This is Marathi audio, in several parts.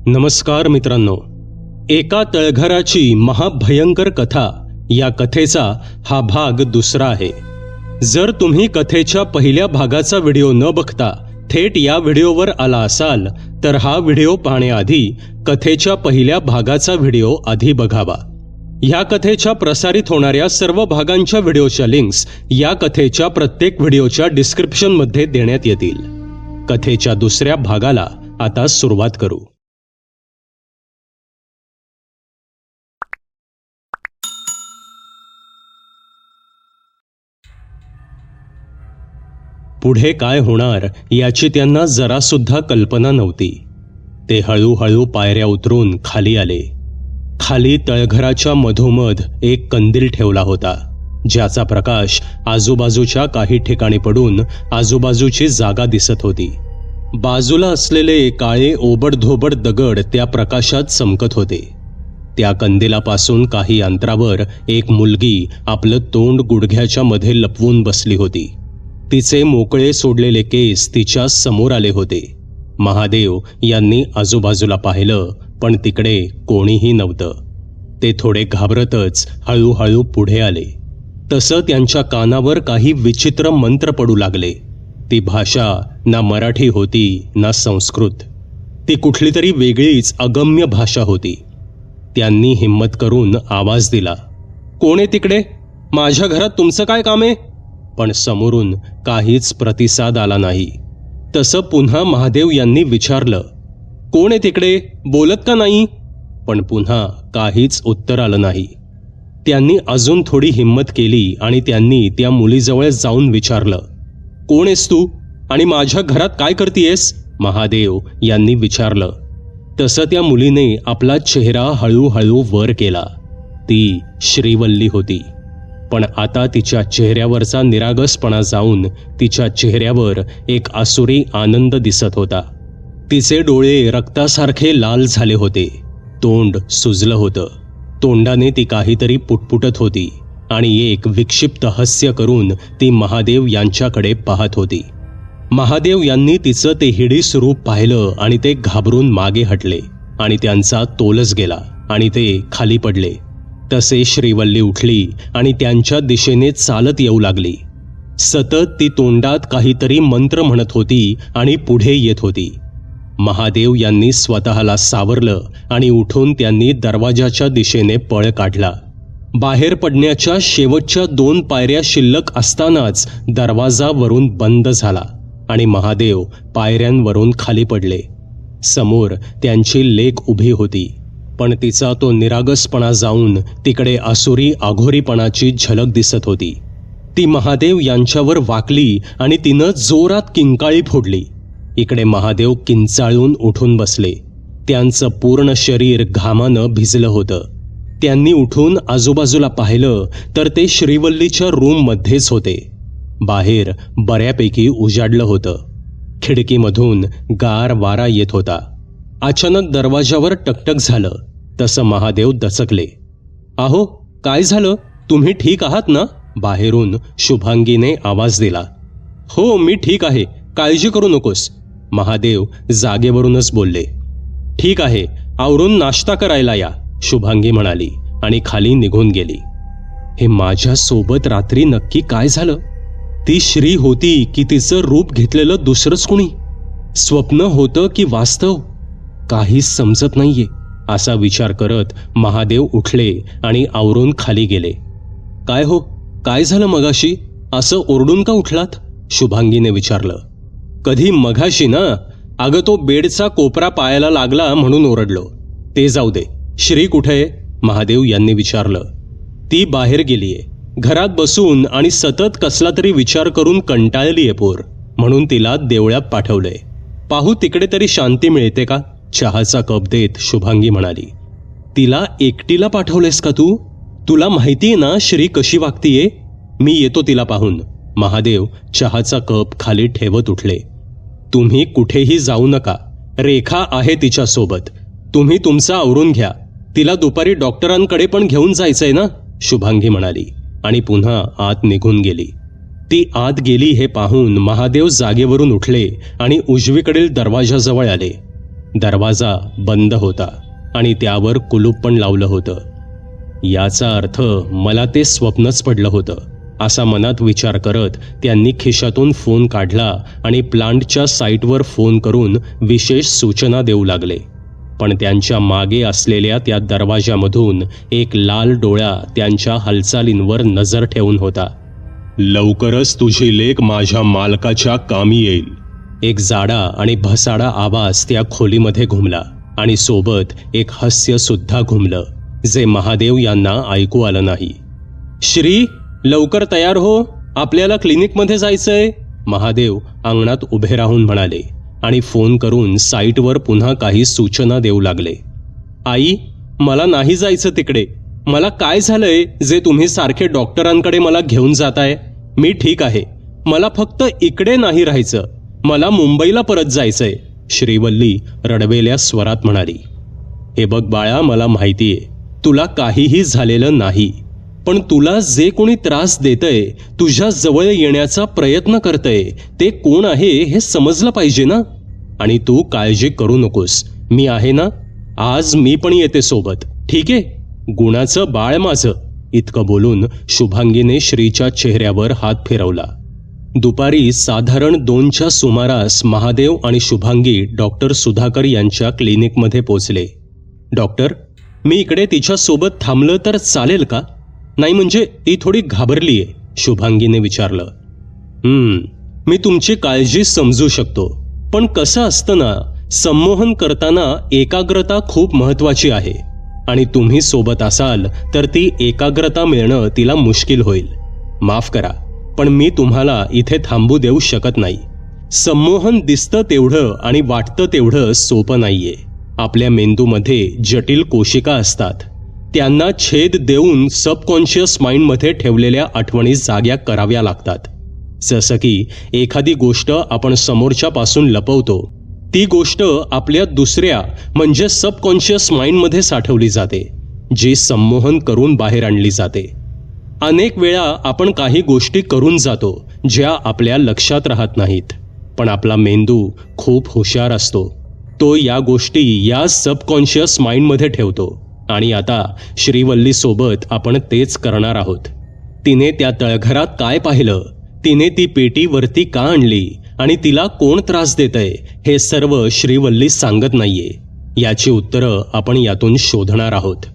नमस्कार मित्रांनो, एका तळघराची महाभयंकर कथा या कथेचा हा भाग दुसरा आहे. जर तुम्ही कथेच्या पहिल्या भागाचा व्हिडिओ न बघता थेट या व्हिडिओवर आला असाल तर हा व्हिडिओ पाहण्याआधी कथेच्या पहिल्या भागाचा व्हिडिओ आधी बघावा. ह्या कथेच्या प्रसारित होणाऱ्या सर्व भागांच्या व्हिडिओच्या लिंक्स या कथेच्या प्रत्येक व्हिडिओच्या डिस्क्रिप्शनमध्ये देण्यात येतील. कथेच्या दुसऱ्या भागाला आता सुरुवात करू. पुढे काय होणार याची त्यांना जरासुद्धा कल्पना नव्हती. ते हळूहळू पायऱ्या उतरून खाली आले. खाली तळघराच्या मधोमध एक कंदील ठेवला होता, ज्याचा प्रकाश आजूबाजूच्या काही ठिकाणी पडून आजूबाजूची जागा दिसत होती. बाजूला असलेले काळे ओबडधोबड दगड त्या प्रकाशात चमकत होते. त्या कंदिलापासून काही अंतरावर एक मुलगी आपलं तोंड गुडघ्याच्या मध्ये लपवून बसली होती. तिचे मोकळे सोडलेले केस तिच्या समोर आले होते. महादेव यांनी आजूबाजूला पाहिलं, पण तिकडे कोणीही नव्हतं. ते थोडे घाबरतच हळूहळू पुढे आले. तसं त्यांच्या कानावर काही विचित्र मंत्र पडू लागले. ती भाषा ना मराठी होती ना संस्कृत. ती कुठली तरी वेगळीच अगम्य भाषा होती. त्यांनी हिम्मत करून आवाज दिला, "कोण आहे तिकडे? माझ्या घरात तुमचं काय काम आहे?" पण समोरून काहीच प्रतिसाद आला नाही. तसं पुन्हा महादेव यांनी विचारलं, "कोण आहे तिकडे? बोलत का नाही?" पण पुन्हा काहीच उत्तर आलं नाही. त्यांनी अजून थोडी हिम्मत केली आणि त्यांनी त्या मुलीजवळ जाऊन विचारलं, "कोण आहेस तू आणि माझ्या घरात काय करतीयेस?" महादेव यांनी विचारलं. तसं त्या मुलीने आपला चेहरा हळूहळू वर केला. ती श्रीवल्ली होती. पण आता तिच्या चेहऱ्यावरचा निरागसपणा जाऊन तिच्या चेहऱ्यावर एक आसुरी आनंद दिसत होता. तिचे डोळे रक्तासारखे लाल झाले होते. तोंड सुजलं होतं. तोंडाने ती काहीतरी पुटपुटत होती आणि एक विक्षिप्त हास्य करून ती महादेव यांच्याकडे पाहत होती. महादेव यांनी तिचं ते हिडीस रूप पाहिलं आणि ते घाबरून मागे हटले आणि त्यांचा तोलच गेला आणि ते खाली पडले. तसे श्रीवल्ली उठली आणि त्यांच्या दिशेने चालत येऊ लागली. सतत ती तोंडात काहीतरी मंत्र म्हणत होती आणि पुढे येत होती. महादेव यांनी स्वतःला सावरलं आणि उठून त्यांनी दरवाजाच्या दिशेने पळ काढला. बाहेर पडण्याच्या शेवटच्या 2 पायऱ्या शिल्लक असतानाच दरवाजा वरून बंद झाला आणि महादेव पायऱ्यांवरून खाली पडले. समोर त्यांची लेक उभी होती, पण तिचा तो निरागसपणा जाऊन तिकडे आसुरी आघोरीपणाची झलक दिसत होती. ती महादेव यांच्यावर वाकली आणि तिनं जोरात किंकाळी फोडली. इकडे महादेव किंचाळून उठून बसले. त्यांचं पूर्ण शरीर घामानं भिजलं होतं. त्यांनी उठून आजूबाजूला पाहिलं तर ते श्रीवल्लीच्या रूममध्येच होते. बाहेर बऱ्यापैकी उजाडलं होतं. खिडकीमधून गार वारा येत होता. अचानक दरवाजावर टकटक झालं. तसं महादेव दचकले. "अहो, काय झालं? तुम्ही ठीक आहात ना?" बाहेरून शुभांगीने आवाज दिला. "हो, मी ठीक आहे, काळजी करू नकोस." महादेव जागेवरूनच बोलले. "ठीक आहे, आवरून नाश्ता करायला या," शुभांगी म्हणाली आणि खाली निघून गेली. हे माझ्यासोबत रात्री नक्की काय झालं? ती श्री होती की तिचं रूप घेतलेलं दुसरंच कुणी? स्वप्न होतं की वास्तव? काहीच समजत नाहीये. असा विचार करत महादेव उठले आणि आवरून खाली गेले. "काय हो, काय झालं मगाशी? असं ओरडून का उठलात?" शुभांगीने विचारलं. "कधी मघाशी ना? अगं तो बेडचा कोपरा पायाला लागला म्हणून ओरडलो. ते जाऊ दे. श्री कुठे?" महादेव यांनी विचारलं. "ती बाहेर गेलीये. घरात बसून आणि सतत कसला तरी विचार करून कंटाळलीये पोर, म्हणून तिला देवळात पाठवलंय. पाहू तिकडे तरी शांती मिळते का?" चहाचा कप देत शुभांगी म्हणाली. "तिला एकटीला पाठवलेस का तू? तुला माहितीये ना श्री कशी वागतीये? मी येतो तिला पाहून." महादेव चहाचा कप खाली ठेवत उठले. "तुम्ही कुठेही जाऊ नका. रेखा आहे तिच्यासोबत. तुम्ही तुमचं आवरून घ्या. तिला दुपारी डॉक्टरांकडे पण घेऊन जायचंय ना?" शुभांगी म्हणाली आणि पुन्हा आत निघून गेली. ती आत गेली हे पाहून महादेव जागेवरून उठले आणि उजवीकडील दरवाजाजवळ आले. दरवाजा बंद होता आणि त्यावर कुलूप पण लावलं होतं. याचा अर्थ मला ते स्वप्नच पडलं होतं असा मनात विचार करत त्यांनी खिशातून फोन काढला आणि प्लांटच्या साईटवर फोन करून विशेष सूचना देऊ लागले. पण त्यांच्या मागे असलेल्या त्या दरवाजामधून एक लाल डोळा त्यांच्या हालचालींवर नजर ठेवून होता. लवकरच तुझी लेक माझ्या मालकाच्या कामी येईल. एक जाडा आणि भसाडा आवाज त्या खोलीमध्ये घुमला आणि सोबत एक हास्य सुद्धा घुमलं, जे महादेव यांना ऐकू आलं नाही. श्री, लवकर तयार हो, आपल्याला क्लिनिकमध्ये जायचंय, महादेव अंगणात उभे राहून म्हणाले आणि फोन करून साईटवर पुन्हा काही सूचना देऊ लागले. आई, मला नाही जायचं तिकडे. मला काय झालंय जे तुम्ही सारखे डॉक्टरांकडे मला घेऊन जाताय? मी ठीक आहे. मला फक्त इकडे नाही राहायचं. मला मुंबईला परत जायचंय, श्रीवल्ली रडवेल्या स्वरात म्हणाली. हे बघ बाळा, मला माहितीये तुला काहीही झालेलं नाही, पण तुला जे कोणी त्रास देतंय, तुझ्या जवळ येण्याचा प्रयत्न करतंय, ते कोण आहे हे समजलं पाहिजे ना. आणि तू काळजी करू नकोस, मी आहे ना. आज मी पण येते सोबत, ठीक आहे? गुणाचं बाळ माझं. इतकं बोलून शुभांगीने श्रीच्या चेहऱ्यावर हात फिरवला. दुपारी साधारण 2च्या सुमारास महादेव आणि शुभांगी डॉक्टर सुधाकर यांच्या क्लिनिकमध्ये पोचले. डॉक्टर, मी इकडे तिच्यासोबत थांबलं तर चालेल का? नाही म्हणजे ती थोडी घाबरलीये, शुभांगीने विचारलं. मी तुमची काळजी समजू शकतो, पण कसं असतं ना, संमोहन करताना एकाग्रता खूप महत्वाची आहे आणि तुम्ही सोबत असाल तर ती एकाग्रता मिळणं तिला मुश्किल होईल. माफ करा, पण मी तुम्हाला इथे थांबू देऊ शकत नाही. संमोहन दिसतं तेवढं आणि वाटतं तेवढं सोपं नाहीये. आपल्या मेंदूमध्ये जटिल कोशिका असतात. त्यांना छेद देऊन सबकॉन्शियस माइंडमध्ये ठेवलेल्या आठवणी जाग्या कराव्या लागतात. जसं की एखादी गोष्ट आपण समोरच्यापासून लपवतो, ती गोष्ट आपल्या दुसऱ्या म्हणजे सबकॉन्शियस माइंडमध्ये साठवली जाते, जी संमोहन करून बाहेर आणली जाते. अनेक वेळा आपण काही गोष्टी करून जातो ज्या आपल्या लक्षात राहत नाहीत, पण आपला मेंदू खूप हुशार असतो. तो या गोष्टी या सबकॉन्शियस माइंडमध्ये ठेवतो आणि आता श्रीवल्लीसोबत आपण तेच करणार आहोत. तिने त्या तळघरात काय पाहिलं, तिने ती पेटी वरती का आणली आणि तिला कोण त्रास देतंय, हे सर्व श्रीवल्ली सांगत नाहीये. याची उत्तरं आपण यातून शोधणार आहोत.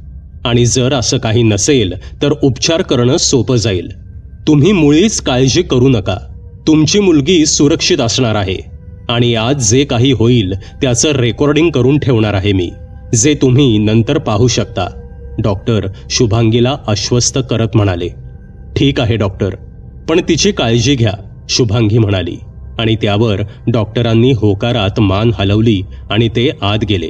आणि जर असं काही नसेल तर उपचार करणं सोपं जाईल. तुम्ही मुळीच काळजी करू नका. तुमची मुलगी सुरक्षित असणार आहे आणि आज जे काही होईल त्याचं रेकॉर्डिंग करून ठेवणार आहे मी, जे तुम्ही नंतर पाहू शकता, डॉक्टर शुभांगीला आश्वस्त करत म्हणाले. ठीक आहे डॉक्टर, पण तिची काळजी घ्या, शुभांगी म्हणाली आणि त्यावर डॉक्टरांनी होकारात मान हलवली आणि ते आत गेले.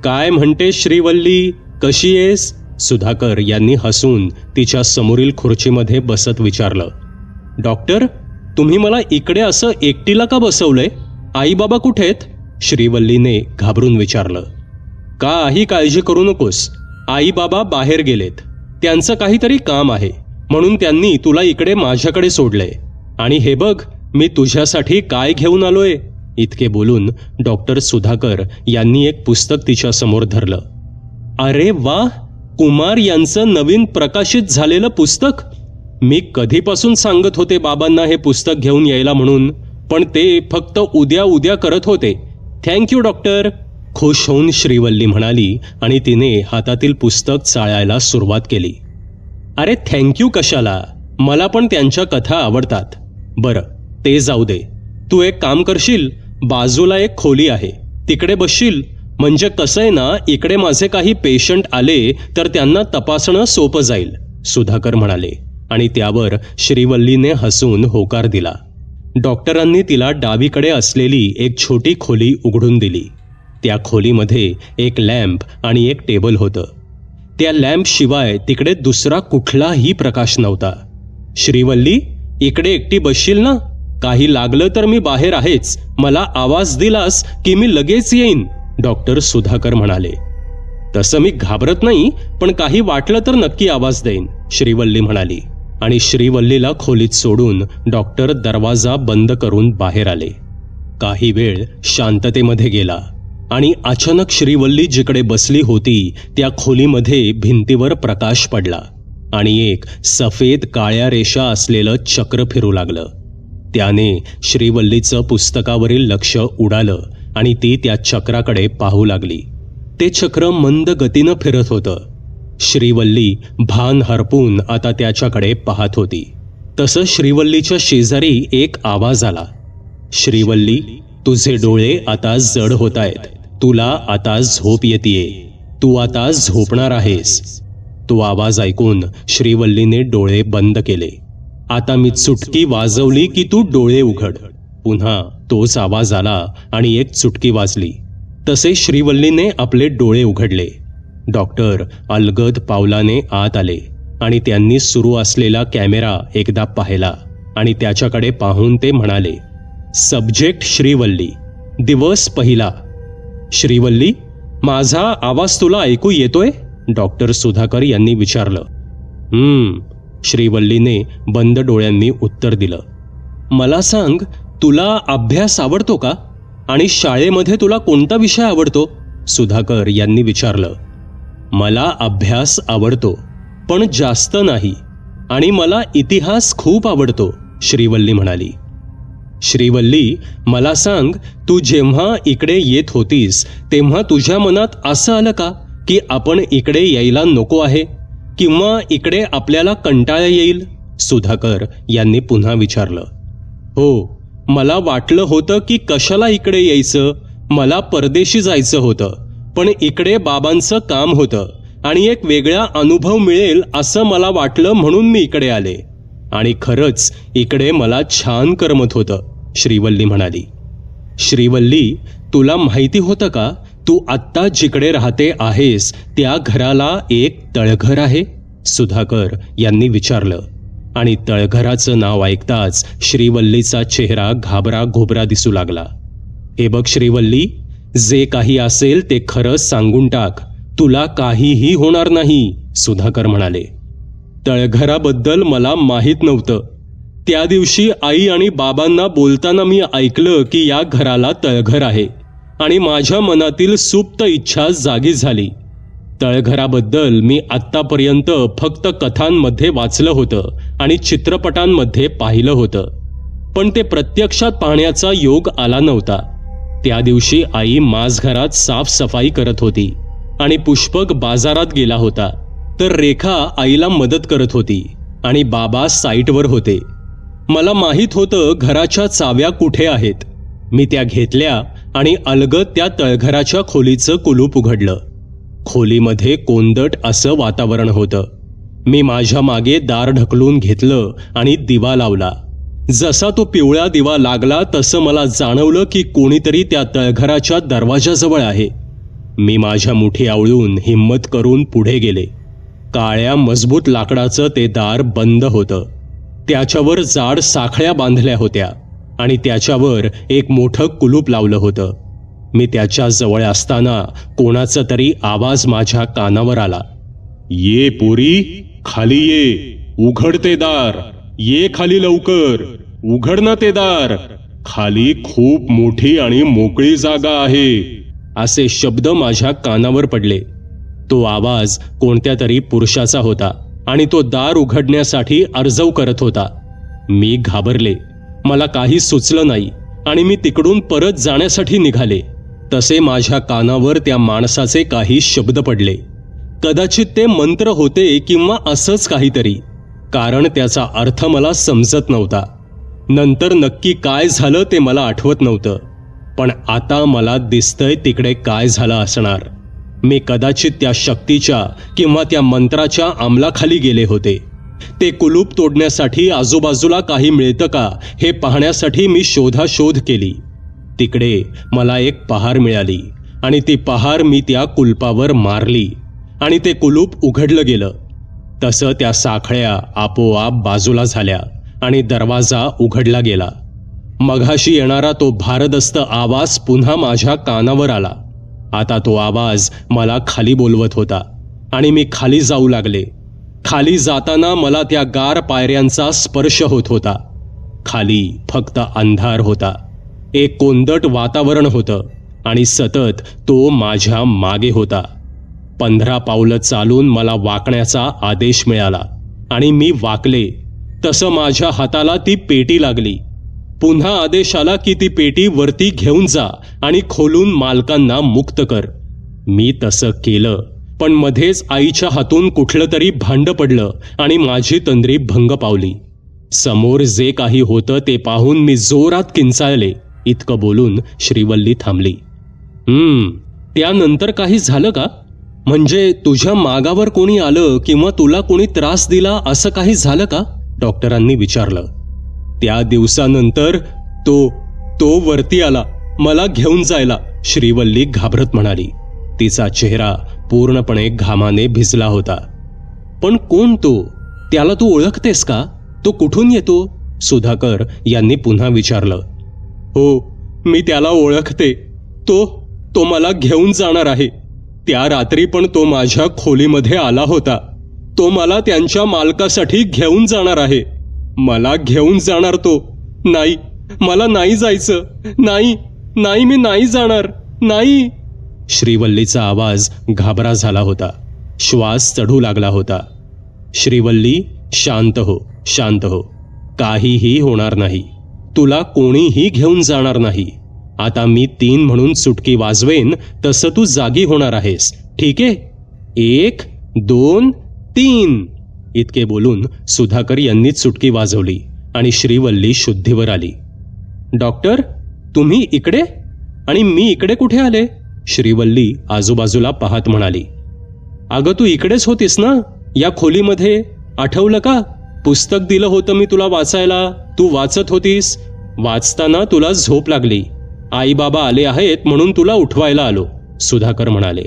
काय म्हणते श्रीवल्ली, कशी आहेस? सुधाकर यांनी हसून तिच्या समोरील खुर्चीमध्ये बसत विचारलं. डॉक्टर, तुम्ही मला इकडे असं एकटीला का बसवलंय? आई बाबा कुठेत? श्रीवल्लीने घाबरून विचारलं. काही काळजी करू नकोस, आई बाबा बाहेर गेलेत. त्यांचं काहीतरी काम आहे म्हणून त्यांनी तुला इकडे माझ्याकडे सोडलंय. आणि हे बघ, मी तुझ्यासाठी काय घेऊन आलोय. इतके बोलून डॉक्टर सुधाकर यांनी एक पुस्तक तिच्या समोर धरलं. अरे वा, कुमार यांचं नवीन प्रकाशित झालेलं पुस्तक. मी कधीपासून सांगत होते बाबांना हे पुस्तक घेऊन यायला म्हणून, पण ते फक्त उद्या करत होते. थँक्यू डॉक्टर, खुश होऊन श्रीवल्ली म्हणाली आणि तिने हातातील पुस्तक चाळायला सुरुवात केली. अरे थँक्यू कशाला, मला पण त्यांच्या कथा आवडतात. बरं, ते जाऊ दे. तू एक काम करशील, बाजूला एक खोली आहे, तिकडे बसशील. म्हणजे कसं आहे ना, इकडे माझे काही पेशंट आले तर त्यांना तपासणं सोपं जाईल, सुधाकर म्हणाले आणि त्यावर श्रीवल्लीने हसून होकार दिला. डॉक्टरांनी तिला डावीकडे असलेली एक छोटी खोली उघडून दिली. त्या खोलीमध्ये एक लॅम्प आणि एक टेबल होतं. त्या लॅम्पशिवाय तिकडे दुसरा कुठलाही प्रकाश नव्हता. श्रीवल्ली, इकडे एकटी बसशील ना? काही लागलं तर मी बाहेर आहेच. मला आवाज दिलास की मी लगेच येईन, डॉक्टर सुधाकर म्हणाले. तसं मी घाबरत नाही, पण काही वाटलं तर नक्की आवाज देईन, श्रीवल्ली म्हणाली आणि श्रीवल्लीला खोलीत सोडून डॉक्टर दरवाजा बंद करून बाहेर आले. काही वेळ शांततेमध्ये गेला आणि अचानक श्रीवल्ली जिकडे बसली होती त्या खोलीमध्ये भिंतीवर प्रकाश पडला आणि एक सफेद काळ्या रेषा असलेलं चक्र फिरू लागलं. त्याने श्रीवल्लीचं पुस्तकावरील लक्ष उडालं आणि ती त्या चक्राकडे पाहू लागली. ते चक्र मंद गतीनं फिरत होतं. श्रीवल्ली भान हरपून आता त्याच्याकडे पाहत होती. तसं श्रीवल्लीच्या शेजारी एक आवाज आला. श्रीवल्ली, तुझे डोळे आता जड होत आहेत. तुला आता झोप येतेय. तू आता झोपणार आहेस. तो आवाज ऐकून श्रीवल्लीने डोळे बंद केले. आता मी चुटकी वाजवली की तू डोळे उघड. पुन्हा तोच आवाज आला आणि एक चुटकी वाजली. तसे श्रीवल्लीने आपले डोळे उघडले. डॉक्टर अलगद पावलाने आत आले आणि त्यांनी सुरू असलेला कॅमेरा एकदा पाहिला आणि त्याच्याकडे पाहून ते म्हणाले, सब्जेक्ट श्रीवल्ली, दिवस पहिला. श्रीवल्ली, माझा आवाज तुला ऐकू येतोय? डॉक्टर सुधाकर यांनी विचारलं. श्रीवल्लीने बंद डोळ्यांनी उत्तर दिलं. मला सांग, तुला अभ्यास आवडतो का? आणि शाळेमध्ये तुला कोणता विषय आवडतो? सुधाकर यांनी विचारलं. मला अभ्यास आवडतो, पण जास्त नाही. आणि मला इतिहास खूप आवडतो, श्रीवल्ली म्हणाली. श्रीवल्ली, मला सांग, तू जेव्हा इकडे येत होतीस तेव्हा तुझ्या मनात असं आलं का की आपण इकडे यायला नको आहे, किंवा इकडे आपल्याला कंटाळा येईल? सुधाकर यांनी पुन्हा विचारलं. हो, मला वाटलं होतं की कशाला इकडे यायचं. मला परदेशी जायचं होतं, पण इकडे बाबांचं काम होतं आणि एक वेगळा अनुभव मिळेल असं मला वाटलं, म्हणून मी इकडे आले. आणि खरंच इकडे मला छान करमत होतं, श्रीवल्ली म्हणाली. श्रीवल्ली, तुला माहिती होतं का, तू आत्ता जिकडे राहते आहेस त्या घराला एक तळघर आहे? सुधाकर यांनी विचारलं. आणि तळघराचं नाव ऐकताच श्रीवल्लीचा चेहरा घाबरा घोबरा दिसू लागला. हे बघ श्रीवल्ली, जे काही असेल ते खरं सांगून टाक. तुला काहीही होणार नाही, सुधाकर म्हणाले. तळघराबद्दल मला माहीत नव्हतं. त्या दिवशी आई आणि बाबांना बोलताना मी ऐकलं की या घराला तळघर आहे आणि माझ्या मनातील सुप्त इच्छा जागी झाली. तळघराबद्दल मी आत्तापर्यंत फक्त कथांमध्ये वाचलं होतं आणि चित्रपटांमध्ये पाहिलं होतं, पण ते प्रत्यक्षात पाहण्याचा योग आला नव्हता. त्या दिवशी आई माझघरात साफसफाई करत होती आणि पुष्पक बाजारात गेला होता, तर रेखा आईला मदत करत होती आणि बाबा साईटवर होते. मला माहीत होतं घराच्या चाव्या कुठे आहेत. मी त्या घेतल्या आणि अलगद त्या तळघराच्या खोलीचं कुलूप उघडलं. खोलीमध्ये कोंदट असं वातावरण होतं. मी माझ्या मागे दार ढकलून घेतलं आणि दिवा लावला. जसा तो पिवळा दिवा लागला तसं मला जाणवलं की कोणीतरी त्या तळघराच्या दरवाजाजवळ आहे. मी माझ्या मुठी आवळून हिम्मत करून पुढे गेले. काळ्या मजबूत लाकडाचं ते दार बंद होतं. त्याच्यावर जाड साखळ्या बांधल्या होत्या आणि त्याच्यावर एक मोठं कुलूप लावलं होतं. मी त्याच्या जवळ असताना कोणाचा तरी आवाज माझ्या कानावर आला. ये पोरी, खाली ये. उघड ते दार. ये खाली लवकर. उघड ना ते दार. खाली खूप मोठी आणि मोकळी जागा आहे. असे शब्द माझ्या कानावर पडले. तो आवाज कोणत्या तरी पुरुषाचा होता आणि तो दार उघडण्यासाठी अर्जव करत होता. मी घाबरले. मला काही सुचलं नाही आणि मी तिकडून परत जाण्यासाठी निघाले. तसे माझ्या कानावर त्या माणसाचे काही शब्द पडले. कदाचित ते मंत्र होते किंवा असंच काहीतरी, कारण त्याचा अर्थ मला समजत नव्हता. नंतर नक्की काय झालं ते मला आठवत नव्हतं, पण आता मला दिसतंय तिकडे काय झालं असणार. मी कदाचित त्या शक्तीच्या किंवा त्या मंत्राच्या अंमलाखाली गेले होते. ते कुलूप तोडण्यासाठी आजूबाजूला काही मिळतं का हे पाहण्यासाठी मी शोधाशोध केली. तिकडे मला एक पहार मिळाली आणि ती पहार मी त्या कुलपावर मारली आणि ते कुलूप उघडलं गेलं. तसं त्या साखळ्या आपोआप बाजूला झाल्या आणि दरवाजा उघडला गेला. मघाशी येणारा तो भारदस्त आवाज पुन्हा माझ्या कानावर आला. आता तो आवाज मला खाली बोलवत होता आणि मी खाली जाऊ लागले. खाली जाताना मला त्या गार पायऱ्यांचा स्पर्श होत होता. खाली फक्त अंधार होता. एक कोंदट वातावरण होतं आणि सतत तो माझ्या मागे होता. 15 पावलं चालून मला वाकण्याचा आदेश मिळाला आणि मी वाकले. तसं माझ्या हाताला ती पेटी लागली. पुन्हा आदेश आला की ती पेटी वरती घेऊन जा आणि खोलून मालकांना मुक्त कर. मी तसं केलं, पण मध्येच आईच्या हातून कुठलं तरी भांडं पडलं आणि माझी तंद्री भंग पावली. समोर जे काही होतं ते पाहून मी जोरात किंचाळले. इतकं बोलून श्रीवल्ली थांबली. त्यानंतर काही झालं का? म्हणजे तुझ्या मागावर कोणी आलं किंवा तुला कोणी त्रास दिला असं काही झालं का? डॉक्टरांनी विचारलं. त्या दिवसानंतर तो वरती आला मला घेऊन जायला, श्रीवल्ली घाबरत म्हणाली. तिचा चेहरा पूर्णपणे घामाने भिजला होता. पण कोण तो? त्याला तू ओळखतेस का? तो कुठून येतो? सुधाकर यांनी पुन्हा विचारलं. हो, मी त्याला ओळखते. तो मला घेऊन जाणार आहे. त्या रात्री पण तो माझ्या खोलीमध्ये आला होता. तो मला त्यांच्या मालकासाठी घेऊन जाणार आहे. मला घेऊन जाणार तो. नाही, मला नाही जायचं. नाही, मी नाही जाणार. नाही. श्रीवल्लीचा आवाज घाबरा झाला होता. श्वास चढू लागला होता. श्रीवल्ली, शांत हो. काहीही होणार नाही. तुला कोणीही घेऊन जाणार नाही. आता मी 3 म्हणून चुटकी वाजवेन तसं तू जागी होणार आहेस. ठीक आहे? 1, 2, 3 इतके बोलून सुधाकर यांनी चुटकी वाजवली आणि श्रीवल्ली शुद्धीवर आली. डॉक्टर, तुम्ही इकडे आणि मी इकडे कुठे आले? श्रीवल्ली आजूबाजूला पाहत म्हणाली. अगं, तू इकडेच होतीस ना, या खोलीमध्ये. आठवलं का? पुस्तक दिलं होतं मी तुला वाचायला. तू वाचत होतीस. वाचताना तुला झोप लागली. आई बाबा आले आहेत म्हणून तुला उठवायला आलो, सुधाकर म्हणाले.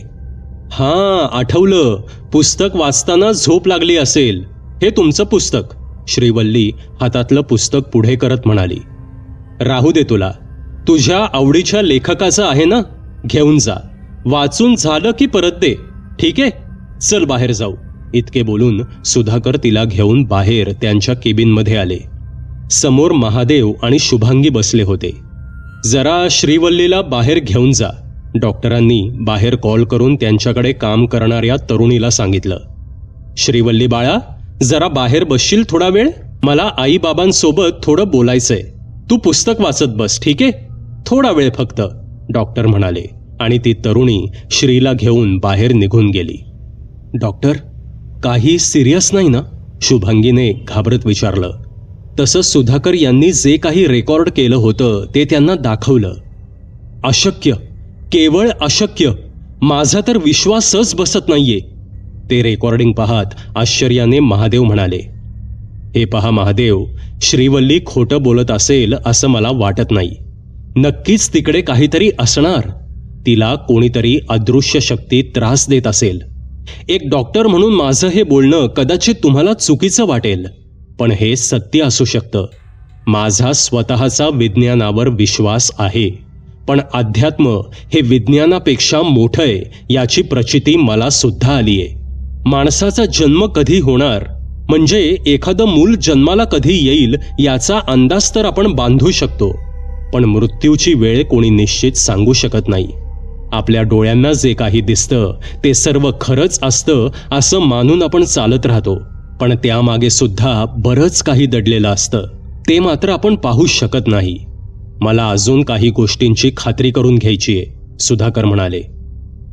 हां, आठवलं. पुस्तक वाचताना झोप लागली असेल. हे तुमचं पुस्तक. श्रीवल्ली हातातलं पुस्तक पुढे करत म्हणाली. राहू दे तुला. तुझ्या आवडीच्या लेखकाचं आहे ना, घेऊन जा. वाचून झालं की परत दे. ठीक आहे? चल बाहेर जाऊ. इतके बोलून सुधाकर तिला घेऊन बाहेर त्यांच्या केबिनमध्ये आले. समोर महादेव आणि शुभांगी बसले होते. जरा श्रीवल्लीला बाहेर घेऊन जा, डॉक्टरांनी बाहेर कॉल करून त्यांच्याकडे काम करणाऱ्या तरुणीला सांगितलं. श्रीवल्ली बाळा, जरा बाहेर बसशील थोडा वेळ? मला आई बाबांसोबत थोडं बोलायचंय. तू पुस्तक वाचत बस, ठीक आहे? थोडा वेळ फक्त, डॉक्टर म्हणाले आणि ती तरुणी श्रीला घेऊन बाहेर निघून गेली. डॉक्टर, काही सिरियस नाही ना? शुभांगीने घाबरत विचारलं. तसं सुधाकर यांनी जे काही रेकॉर्ड केलं होतं ते त्यांना दाखवलं. अशक्य, केवळ अशक्य. माझा तर विश्वासच बसत नाहीये. ते रेकॉर्डिंग पाहत आश्चर्याने महादेव म्हणाले. हे पहा महादेव, श्रीवल्ली खोटं बोलत असेल असं मला वाटत नाही. नक्कीच तिकडे काहीतरी असणार. तिला कोणीतरी अदृश्य शक्ती त्रास देत असेल. एक डॉक्टर म्हणून माझं हे बोलणं कदाचित तुम्हाला चुकीचं वाटेल, पण हे सत्य असू शकतं. माझा स्वतःचा विज्ञानावर विश्वास आहे, पण अध्यात्म हे विज्ञानापेक्षा मोठं आहे याची प्रचिती मला सुद्धा आलीये. माणसाचा जन्म कधी होणार, म्हणजे एखादं मूल जन्माला कधी येईल याचा अंदाज तर आपण बांधू शकतो, पण मृत्यूची वेळ कोणी निश्चित सांगू शकत नाही. आपल्या डोळ्यांना जे काही दिसतं ते सर्व खरंच असतं असं मानून आपण चालत राहतो, पण त्यामागे सुद्धा बरंच काही दडलेलं असतं. ते मात्र आपण पाहू शकत नाही. मला अजून काही गोष्टींची खात्री करून घ्यायची आहे, सुधाकर म्हणाले.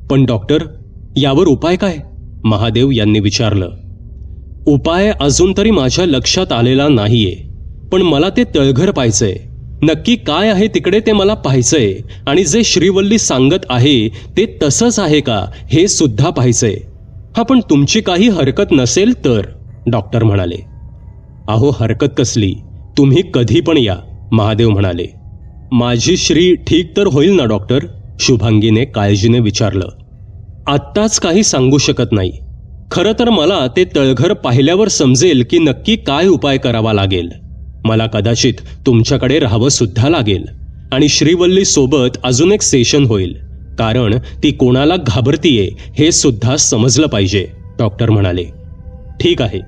पण डॉक्टर, यावर उपाय काय? महादेव यांनी विचारलं. उपाय अजून तरी माझ्या लक्षात आलेला नाहीये, पण मला ते तळघर पाहायचंय. नक्की काय आहे तिकडे ते मला पाहायचंय, आणि जे श्रीवल्ली सांगत आहे ते तसंच आहे का हे सुद्धा पाहायचंय. हा, पण तुमची काही हरकत नसेल तर, डॉक्टर म्हणाले. अहो, हरकत कसली, तुम्ही कधी पण या, महादेव म्हणाले. माझी श्री ठीक तर होईल ना डॉक्टर? शुभांगीने काळजीने विचारलं. आत्ताच काही सांगू शकत नाही. खरं तर मला ते तळघर पाहिल्यावर समजेल की नक्की काय उपाय करावा लागेल. मला कदाचित तुमच्याकडे राहावं सुद्धा लागेल, आणि श्रीवल्ली सोबत अजून एक सेशन होईल, कारण ती कोणाला घाबरतीये हे सुद्धा समजलं पाहिजे, डॉक्टर म्हणाले. ठीक आहे,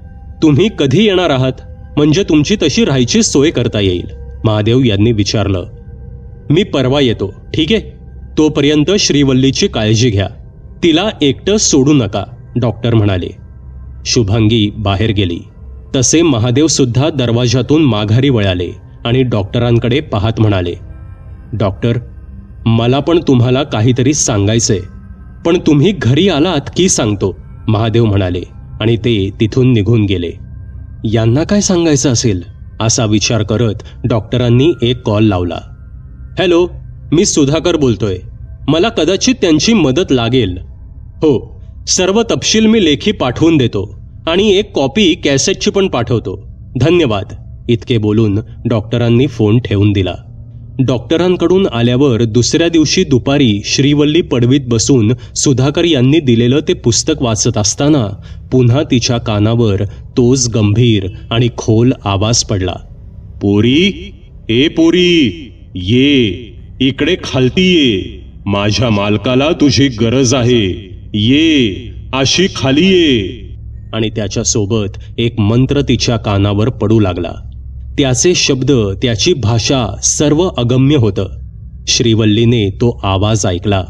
तुम्ही कधी येणार आहात, म्हणजे तुमची तशी राहायची सोय करता येईल, महादेव यांनी विचारलं. मी परवा येतो, ठीक आहे? तोपर्यंत श्रीवल्लीची काळजी घ्या, तिला एकटं सोडू नका, डॉक्टर म्हणाले. शुभांगी बाहेर गेली. तसे महादेव सुद्धा दरवाजातून माघारी वळाले आणि डॉक्टरांकडे पाहत म्हणाले, डॉक्टर, मला पण तुम्हाला काहीतरी सांगायचंय, पण तुम्ही घरी आलात की सांगतो, महादेव म्हणाले आणि ते तिथून निघून गेले. यांना काय सांगायचं असेल असा विचार करत डॉक्टरांनी एक कॉल लावला. हॅलो, मी सुधाकर बोलतोय, मला कदाचित त्यांची मदत लागेल. हो, सर्व तपशील मी लेखी पाठवून देतो आणि एक कॉपी कॅसेटची पण पाठवतो, धन्यवाद. इतके बोलून डॉक्टरांनी फोन ठेवून दिला. डॉक्टरांकडून आल्यावर दुसऱ्या दिवशी दुपारी श्रीवल्ली पडवीत बसून सुधाकर यांनी दिलेलं ते पुस्तक वाचत असताना पुन्हा तिच्या कानावर तोच गंभीर आणि खोल आवाज पडला. पोरी, ए पोरी, ये इकडे खालती ये, माझ्या मालकाला तुझी गरज आहे, ये अशी खाली ये. आणि त्याच्यासोबत एक मंत्र तिच्या कानावर पडू लागला. त्याचे शब्द, त्याची भाषा सर्व अगम्य होतं. श्रीवल्लीने तो आवाज ऐकला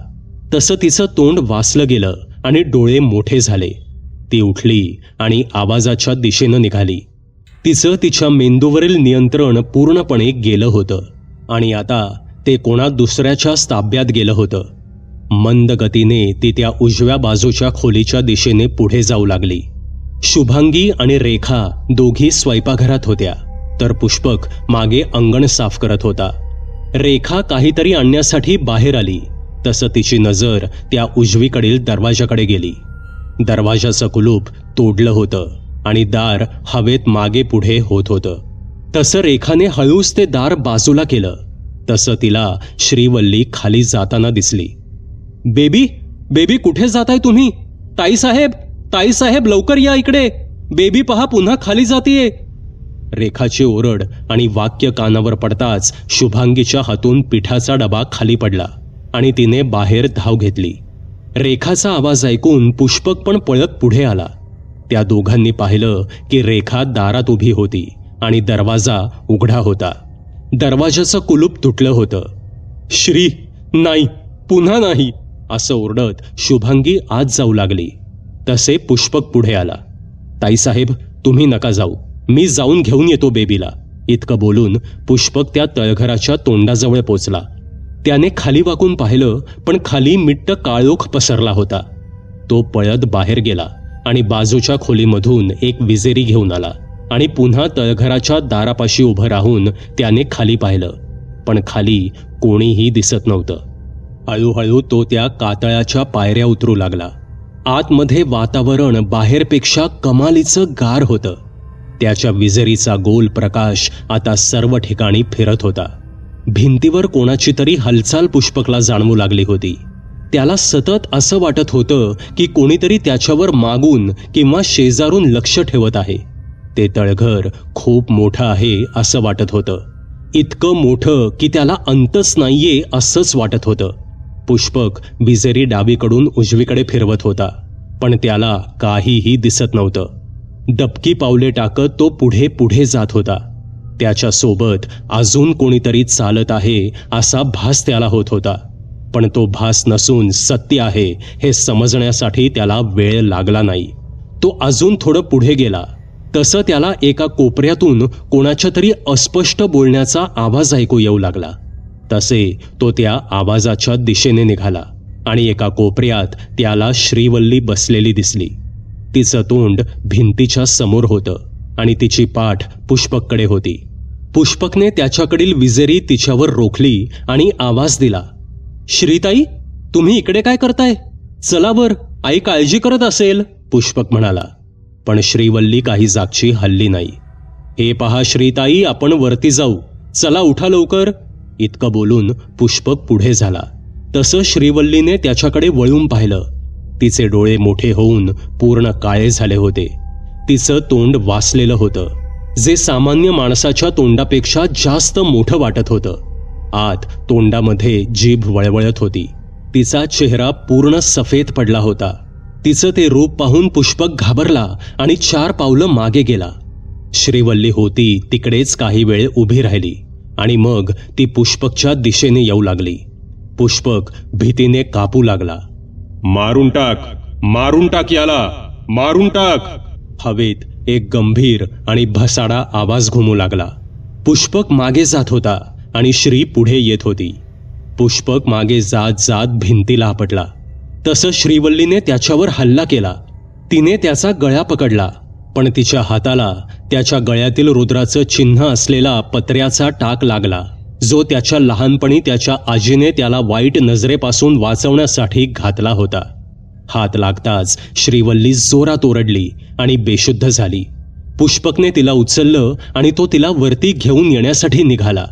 तसं तिचं तोंड वासलं गेलं आणि डोळे मोठे झाले. ती उठली आणि आवाजाच्या दिशेनं निघाली. तिचं तिच्या मेंदूवरील नियंत्रण पूर्णपणे गेलं होतं आणि आता ते कोणा दुसऱ्याच्याच ताब्यात गेलं होतं. मंद गतीने ती त्या उजव्या बाजूच्या खोलीच्या दिशेने पुढे जाऊ लागली. शुभांगी आणि रेखा दोघी स्वयंपाकघरात होत्या, तर पुष्पक मागे अंगण साफ करत होता. रेखा काहीतरी आणण्यासाठी बाहेर आली तसं तिची नजर त्या उजवीकडील दरवाजाकडे गेली. दरवाजाचं कुलूप तोडलं होतं आणि दार हवेत मागे पुढे होत होतं. तसं रेखाने हळूच ते दार बाजूला केलं. तसं तिला श्रीवल्ली खाली जाताना दिसली. बेबी, बेबी, कुठे जाताय तुम्ही? ताईसाहेब, ताईसाहेब, लवकर या इकडे, बेबी पहा पुन्हा खाली जातीये. रेखाची ओरड आणि वाक्य कानावर पडताच शुभांगीच्या हातून पिठाचा डबा खाली पडला आणि तिने बाहेर धाव घेतली. रेखाचा आवाज ऐकून पुष्पक पण पळत पुढे आला. त्या दोघांनी पाहिलं की रेखा दारात उभी होती आणि दरवाजा उघडा होता. दरवाजाचं कुलूप तुटलं होतं. श्री, नाही, पुन्हा नाही, असं ओरडत शुभांगी आत जाऊ लागली. तसे पुष्पक पुढे आला. ताईसाहेब, तुम्ही नका जाऊ, मी जाऊन घेऊन येतो बेबीला. इतकं बोलून पुष्पक त्या तळघराच्या तोंडाजवळ पोचला. त्याने खाली वाकून पाहिलं, पण खाली मिट्ट काळोख पसरला होता. तो पळत बाहेर गेला आणि बाजूच्या खोलीमधून एक विजेरी घेऊन आला आणि पुन्हा तळघराच्या दारापाशी उभं राहून त्याने खाली पाहिलं, पण खाली कोणीही दिसत नव्हतं. हळूहळू तो त्या कातळाच्या पायऱ्या उतरू लागला. आतमध्ये वातावरण बाहेरपेक्षा कमालीचं गार होतं. त्याच्या विजेरीचा गोल प्रकाश आता सर्व ठिकाणी फिरत होता. भिंतीवर कोणाची तरी हालचाल पुष्पकला जाणवू लागली होती. त्याला सतत असं वाटत होतं की कोणीतरी त्याच्यावर मागून किंवा शेजारून लक्ष ठेवत आहे. ते तळघर खूप मोठं आहे असं वाटत होतं. इतकं मोठं की त्याला अंतच नाहीये असंच वाटत होतं. पुष्पक विजेरी डावीकडून उजवीकडे फिरवत होता, पण त्याला काहीही दिसत नव्हतं. दबकी पावले टाकत तो पुढे पुढे जात होता. त्याच्यासोबत अजून कोणीतरी चालत आहे असा भास त्याला होत होता, पण तो भास नसून सत्य आहे हे समजण्यासाठी त्याला वेळ लागला नाही. तो अजून थोडं पुढे गेला तसं त्याला एका कोपऱ्यातून कोणाच्या तरी अस्पष्ट बोलण्याचा आवाज ऐकू येऊ लागला. तसे तो त्या आवाजाच्या दिशेने निघाला आणि एका कोपऱ्यात त्याला श्रीवल्ली बसलेली दिसली. तिचं तोंड भिंतीच्या समोर होतं आणि तिची पाठ पुष्पककडे होती. पुष्पकने त्याच्याकडील विजेरी तिच्यावर रोखली आणि आवाज दिला, श्रीताई, तुम्ही इकडे काय करताय? चला वर, आई काळजी करत असेल, पुष्पक म्हणाला. पण श्रीवल्ली काही जागची हलली नाही. हे पहा श्रीताई, आपण वरती जाऊ, चला उठा लवकर. इतकं बोलून पुष्पक पुढे झाला. तसं श्रीवल्लीने त्याच्याकडे वळून पाहिलं. तिचे डोळे मोठे होऊन पूर्ण काळे झाले होते. तिचं तोंड वासलेलं होतं, जे सामान्य माणसाच्या तोंडापेक्षा जास्त मोठं वाटत होतं. आत तोंडामध्ये जीभ वळवळत होती. तिचा चेहरा पूर्ण सफेद पडला होता. तिचं ते रूप पाहून पुष्पक घाबरला आणि 4 पावलं मागे गेला. श्रीवल्ली होती तिकडेच काही वेळ उभी राहिली आणि मग ती पुष्पकच्या दिशेने येऊ लागली. पुष्पक भीतीने कापू लागला. मारून टाक, मारून टाक याला, मारून टाक. हवेत एक गंभीर आणि भसाडा आवाज घुमू लागला. पुष्पक मागे जात होता आणि श्री पुढे येत होती. पुष्पक मागे जात जात भिंतीला आपटला. तसं श्रीवल्लीने त्याच्यावर हल्ला केला. तिने त्याचा गळा पकडला, पण तिच्या हाताला त्याच्या गळ्यातील रुद्राचं चिन्ह असलेला पत्र्याचा टाक लागला, जो त्याच्या लहानपणी त्याच्या आजीने त्याला वाईट नजरेपासून वाचवण्यासाठी घातला होता. हात लागताच श्रीवल्ली जोरात ओरडली आणि बेशुद्ध झाली. पुष्पकने तिला उचललं आणि तो तिला वरती घेऊन येण्यासाठी निघाला.